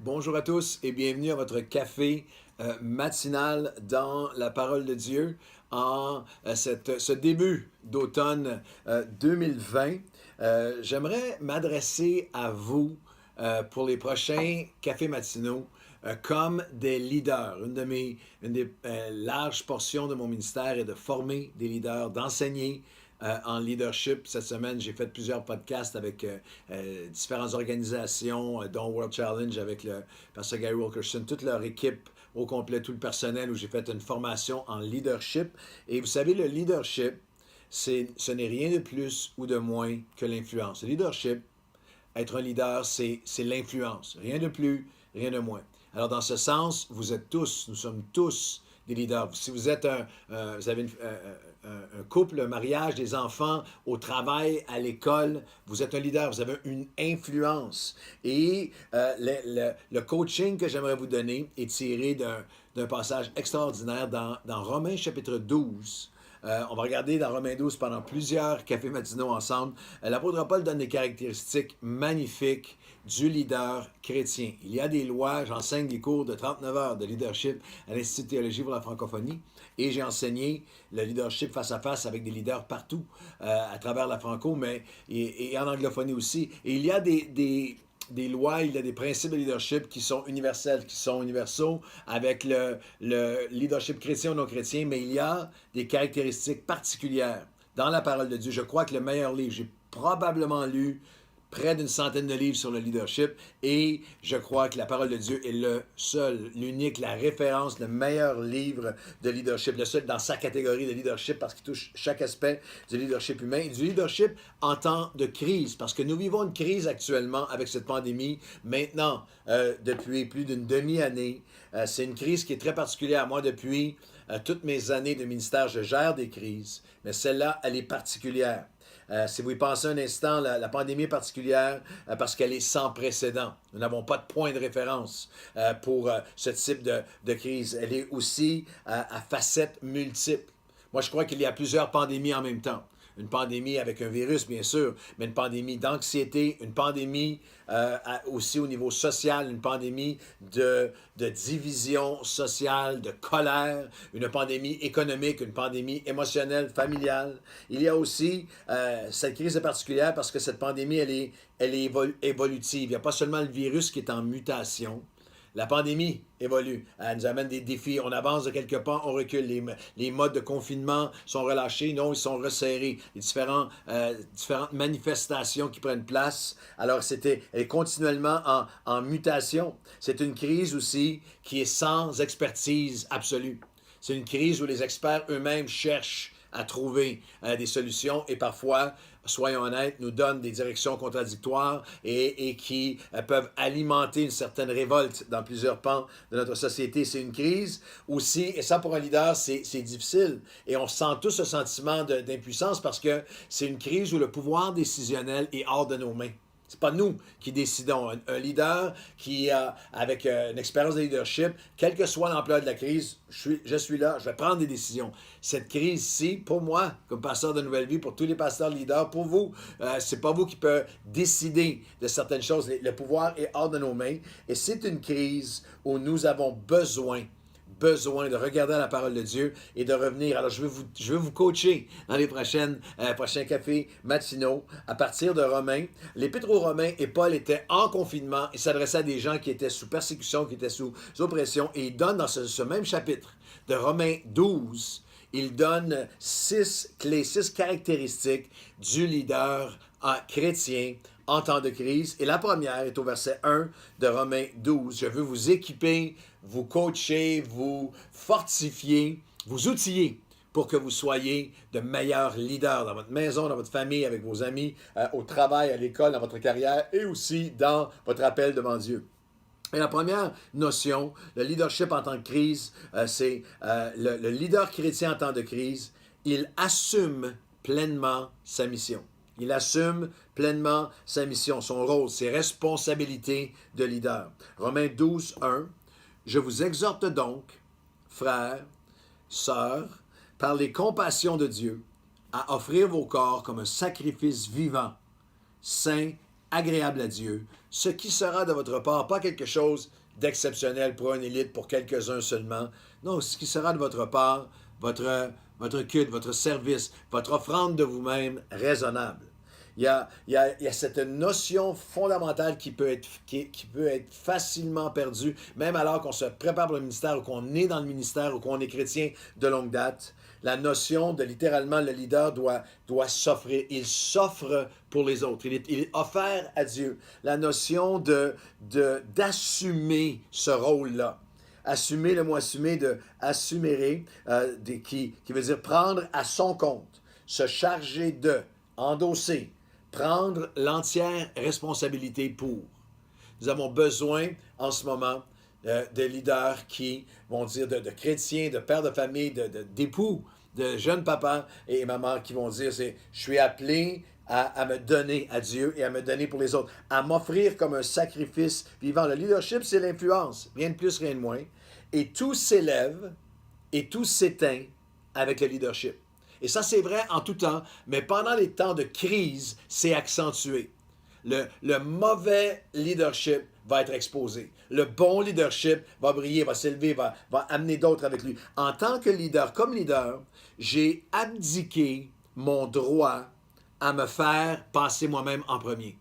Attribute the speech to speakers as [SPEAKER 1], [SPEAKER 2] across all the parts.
[SPEAKER 1] Bonjour à tous et bienvenue à votre café matinal dans la parole de Dieu en ce début d'automne 2020. J'aimerais m'adresser à vous pour les prochains cafés matinaux comme des leaders. Une des larges portions de mon ministère est de former des leaders, d'enseigner en leadership. Cette semaine, j'ai fait plusieurs podcasts avec différentes organisations, dont World Challenge avec le pasteur Gary Wilkerson, toute leur équipe au complet, tout le personnel, où j'ai fait une formation en leadership. Et vous savez, le leadership, ce n'est rien de plus ou de moins que l'influence. Le leadership, être un leader, c'est l'influence. Rien de plus, rien de moins. Alors, dans ce sens, nous sommes tous des leaders. Si vous êtes vous avez un couple, un mariage, des enfants, au travail, à l'école, vous êtes un leader, vous avez une influence. Et le coaching que j'aimerais vous donner est tiré d'un passage extraordinaire dans Romains chapitre 12. On va regarder dans Romains 12 pendant plusieurs cafés matinaux ensemble. L'apôtre Paul donne des caractéristiques magnifiques du leader chrétien. Il y a des lois, j'enseigne des cours de 39 heures de leadership à l'Institut de théologie pour la francophonie et j'ai enseigné le leadership face à face avec des leaders partout à travers la franco, mais et en anglophonie aussi. Et il y a des lois, il y a des principes de leadership qui sont universels, qui sont universaux avec le leadership chrétien ou non chrétien, mais il y a des caractéristiques particulières dans la parole de Dieu. Je crois que le meilleur livre, j'ai probablement lu près d'une centaine de livres sur le leadership et je crois que la parole de Dieu est le seul, l'unique, la référence, le meilleur livre de leadership, le seul dans sa catégorie de leadership parce qu'il touche chaque aspect du leadership humain et du leadership en temps de crise parce que nous vivons une crise actuellement avec cette pandémie maintenant depuis plus d'une demi-année. C'est une crise qui est très particulière. Moi, depuis toutes mes années de ministère, je gère des crises, mais celle-là, elle est particulière. Si vous y pensez un instant, la pandémie est particulière parce qu'elle est sans précédent. Nous n'avons pas de point de référence pour ce type de crise. Elle est aussi à facettes multiples. Moi, je crois qu'il y a plusieurs pandémies en même temps. Une pandémie avec un virus, bien sûr, mais une pandémie d'anxiété, une pandémie aussi au niveau social, une pandémie de division sociale, de colère, une pandémie économique, une pandémie émotionnelle, familiale. Il y a aussi cette crise est particulière parce que cette pandémie, elle est évolutive. Il n'y a pas seulement le virus qui est en mutation, la pandémie évolue. Elle nous amène des défis. On avance de quelques pas, on recule. Les modes de confinement sont relâchés. Non, ils sont resserrés. Les différentes manifestations qui prennent place. Alors, elle est continuellement en mutation. C'est une crise aussi qui est sans expertise absolue. C'est une crise où les experts eux-mêmes cherchent à trouver des solutions et parfois, soyons honnêtes, nous donnent des directions contradictoires et qui peuvent alimenter une certaine révolte dans plusieurs pans de notre société. C'est une crise aussi, et ça pour un leader, c'est difficile. Et on sent tous ce sentiment d'impuissance parce que c'est une crise où le pouvoir décisionnel est hors de nos mains. C'est pas nous qui décidons. Un leader qui a, avec une expérience de leadership, quelle que soit l'ampleur de la crise, je suis là, je vais prendre des décisions. Cette crise-ci, pour moi, comme pasteur de Nouvelle Vie, pour tous les pasteurs leaders, pour vous, c'est pas vous qui pouvez décider de certaines choses. Le pouvoir est hors de nos mains. Et c'est une crise où nous avons besoin de regarder la parole de Dieu et de revenir. Alors, je veux vous coacher dans les prochains cafés matinaux à partir de Romains. L'Épître aux Romains et Paul étaient en confinement. Il s'adressait à des gens qui étaient sous persécution, qui étaient sous oppression. Et il donne dans ce même chapitre de Romains 12, il donne six clés, six caractéristiques du leader chrétien en temps de crise. Et la première est au verset 1 de Romains 12. Je veux vous équiper, vous coacher, vous fortifier, vous outiller pour que vous soyez de meilleurs leaders dans votre maison, dans votre famille, avec vos amis, au travail, à l'école, dans votre carrière et aussi dans votre appel devant Dieu. Et la première notion, le leadership en temps de crise, c'est le leader chrétien en temps de crise, il assume pleinement sa mission. Il assume pleinement sa mission, son rôle, ses responsabilités de leader. Romains 12, 1. Je vous exhorte donc, frères, sœurs, par les compassions de Dieu, à offrir vos corps comme un sacrifice vivant, saint, agréable à Dieu, ce qui sera de votre part pas quelque chose d'exceptionnel pour une élite, pour quelques-uns seulement. Non, ce qui sera de votre part, votre culte, votre service, votre offrande de vous-même raisonnable. Il y a cette notion fondamentale qui peut être facilement perdue, même alors qu'on se prépare pour le ministère ou qu'on est dans le ministère ou qu'on est chrétien de longue date. La notion de littéralement le leader doit s'offrir. Il s'offre pour les autres. Il est offert à Dieu. La notion d'assumer ce rôle-là. Assumer, le mot assumer, de assumer, qui veut dire prendre à son compte, se charger de, endosser, prendre l'entière responsabilité pour. Nous avons besoin en ce moment de leaders qui vont dire, de chrétiens, de pères de famille, d'époux, de jeunes papas et mamans qui vont dire, je suis appelé à me donner à Dieu et à me donner pour les autres, à m'offrir comme un sacrifice vivant. Le leadership, c'est l'influence, rien de plus, rien de moins. Et tout s'élève et tout s'éteint avec le leadership. Et ça, c'est vrai en tout temps, mais pendant les temps de crise, c'est accentué. Le mauvais leadership va être exposé. Le bon leadership va briller, va s'élever, va amener d'autres avec lui. En tant que leader, comme leader, j'ai abdiqué mon droit à me faire passer moi-même en premier.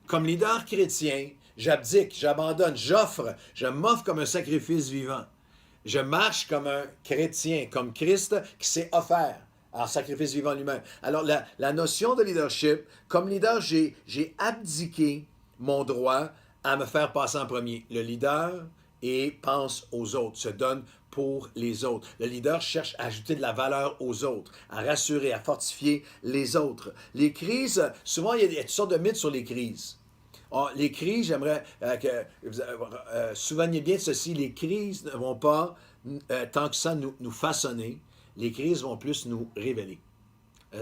[SPEAKER 1] Comme leader chrétien, j'abdique, j'abandonne, je m'offre comme un sacrifice vivant. Je marche comme un chrétien, comme Christ qui s'est offert en sacrifice vivant lui-même. Alors, la notion de leadership, comme leader, j'ai abdiqué mon droit à me faire passer en premier. Le leader pense aux autres, se donne pour les autres. Le leader cherche à ajouter de la valeur aux autres, à rassurer, à fortifier les autres. Les crises, souvent, il y a toutes sortes de mythes sur les crises. Les crises, j'aimerais que vous souveniez bien de ceci, les crises ne vont pas tant que ça nous façonner, les crises vont plus nous révéler.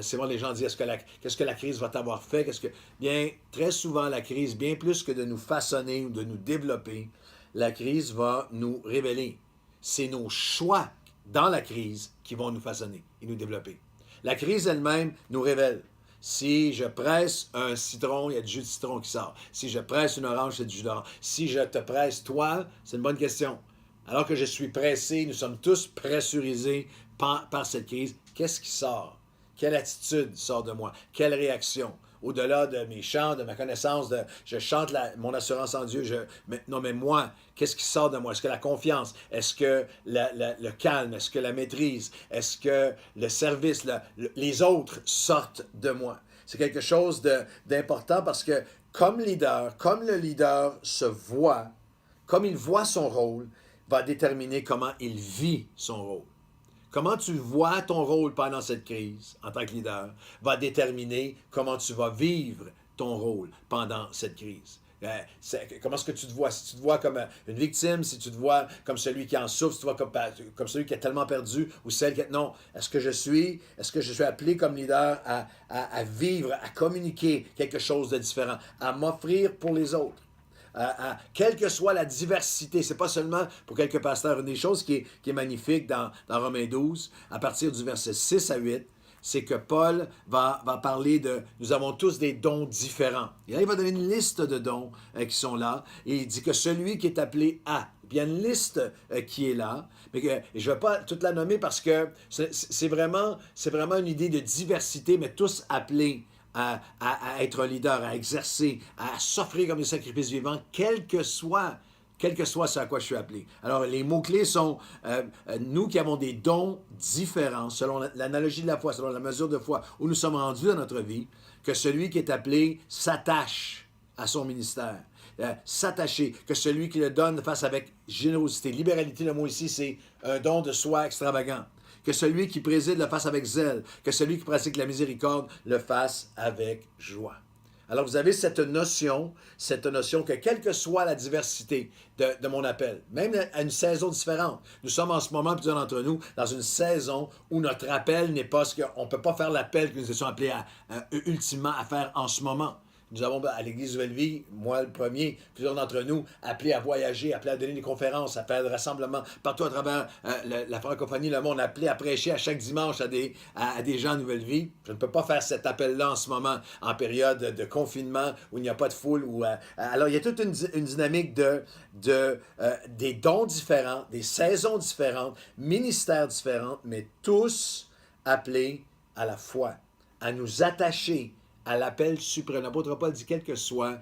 [SPEAKER 1] C'est bon, les gens disent, qu'est-ce que la crise va t'avoir fait? Bien, très souvent, la crise, bien plus que de nous façonner ou de nous développer, la crise va nous révéler. C'est nos choix dans la crise qui vont nous façonner et nous développer. La crise elle-même nous révèle. Si je presse un citron, il y a du jus de citron qui sort. Si je presse une orange, c'est du jus d'orange. Si je te presse toi, c'est une bonne question. Alors que je suis pressé, nous sommes tous pressurisés par cette crise. Qu'est-ce qui sort? Quelle attitude sort de moi? Quelle réaction? Au-delà de mes chants, de ma connaissance, je chante mon assurance en Dieu. Mais moi, qu'est-ce qui sort de moi? Est-ce que la confiance? Est-ce que le calme? Est-ce que la maîtrise? Est-ce que le service? Les autres sortent de moi? C'est quelque chose d'important parce que comme le leader se voit, comme il voit son rôle, va déterminer comment il vit son rôle. Comment tu vois ton rôle pendant cette crise en tant que leader va déterminer comment tu vas vivre ton rôle pendant cette crise. Comment est-ce que tu te vois? Si tu te vois comme une victime, si tu te vois comme celui qui en souffre, si tu te vois comme celui qui a tellement perdu ou celle qui... Non, est-ce que je suis appelé comme leader à vivre, à communiquer quelque chose de différent, à m'offrir pour les autres? Quelle que soit la diversité, c'est pas seulement pour quelques pasteurs, une des choses qui est magnifique dans Romains 12, à partir du verset 6 à 8, c'est que Paul va parler de « nous avons tous des dons différents ». Et là, il va donner une liste de dons qui sont là, et il dit que celui qui est appelé à, il y a une liste qui est là, mais je ne vais pas toute la nommer parce que c'est vraiment une idée de diversité, mais tous appelés à être un leader, à exercer, à s'offrir comme des sacrifices vivants, quel que soit ce à quoi je suis appelé. Alors, les mots-clés sont nous qui avons des dons différents, selon l'analogie de la foi, selon la mesure de foi, où nous sommes rendus dans notre vie, que celui qui est appelé s'attache à son ministère. S'attacher, que celui qui le donne le fasse avec générosité. Libéralité, le mot ici, c'est un don de soi extravagant. Que celui qui préside le fasse avec zèle, que celui qui pratique la miséricorde le fasse avec joie. Alors vous avez cette notion que quelle que soit la diversité de mon appel, même à une saison différente, nous sommes en ce moment, plusieurs d'entre nous, dans une saison où notre appel n'est pas ce qu'on ne peut pas faire l'appel que nous étions appelés ultimement à faire en ce moment. Nous avons, à l'Église Nouvelle Vie, moi le premier, plusieurs d'entre nous, appelés à voyager, appelés à donner des conférences, appelés à des rassemblements partout à travers la francophonie, le monde, appelés à prêcher à chaque dimanche à des gens de Nouvelle Vie. Je ne peux pas faire cet appel-là en ce moment, en période de confinement, où il n'y a pas de foule. Alors, il y a toute une dynamique des dons différents, des saisons différentes, ministères différents, mais tous appelés à la foi, à nous attacher à l'appel suprême. L'apôtre Paul dit, quelle que soit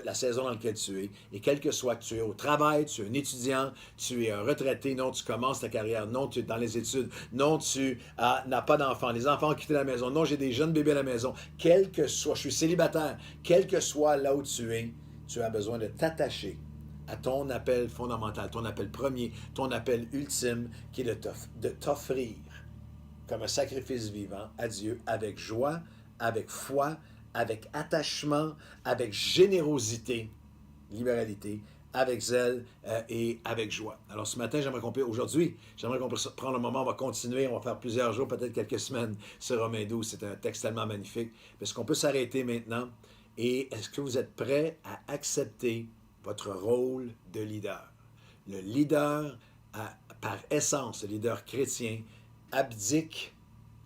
[SPEAKER 1] la saison dans laquelle tu es, et quel que soit que tu es au travail, tu es un étudiant, tu es un retraité, non, tu commences ta carrière, non, tu es dans les études, non, tu n'as pas d'enfants, les enfants ont quitté la maison, non, j'ai des jeunes bébés à la maison, quel que soit, je suis célibataire, quel que soit là où tu as besoin de t'attacher à ton appel fondamental, ton appel premier, ton appel ultime, qui est de t'offrir comme un sacrifice vivant à Dieu avec joie, avec foi, avec attachement, avec générosité, libéralité, avec zèle et avec joie. Alors ce matin, aujourd'hui, j'aimerais qu'on puisse prendre un moment, on va continuer, on va faire plusieurs jours, peut-être quelques semaines sur Romains 12. C'est un texte tellement magnifique. Est-ce qu'on peut s'arrêter maintenant? Et est-ce que vous êtes prêts à accepter votre rôle de leader? Le leader, par essence, le leader chrétien, abdique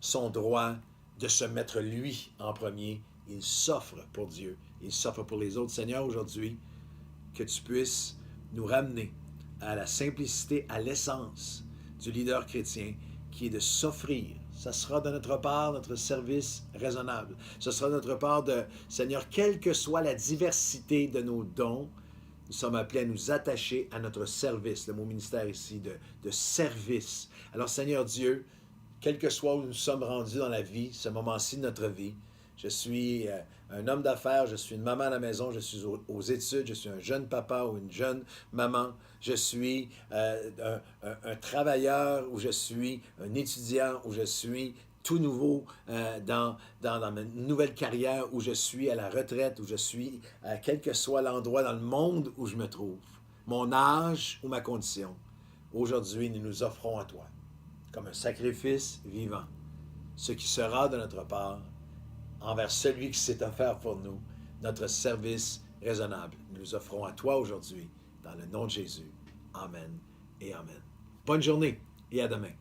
[SPEAKER 1] son droit de se mettre lui en premier. Il s'offre pour Dieu, il s'offre pour les autres. Seigneur, aujourd'hui, que tu puisses nous ramener à la simplicité, à l'essence du leader chrétien, qui est de s'offrir. Ça sera de notre part notre service raisonnable. Ce sera de notre part Seigneur, quelle que soit la diversité de nos dons, nous sommes appelés à nous attacher à notre service. Le mot ministère ici, de service. Alors, Seigneur Dieu, quel que soit où nous sommes rendus dans la vie, ce moment-ci de notre vie, je suis un homme d'affaires, je suis une maman à la maison, je suis aux études, je suis un jeune papa ou une jeune maman, je suis un travailleur ou je suis un étudiant ou je suis tout nouveau dans ma nouvelle carrière, où je suis à la retraite, où je suis, quel que soit l'endroit dans le monde où je me trouve, mon âge ou ma condition. Aujourd'hui, nous nous offrons à toi comme un sacrifice vivant, ce qui sera de notre part envers celui qui s'est offert pour nous, notre service raisonnable. Nous nous offrons à toi aujourd'hui, dans le nom de Jésus. Amen et Amen. Bonne journée et à demain.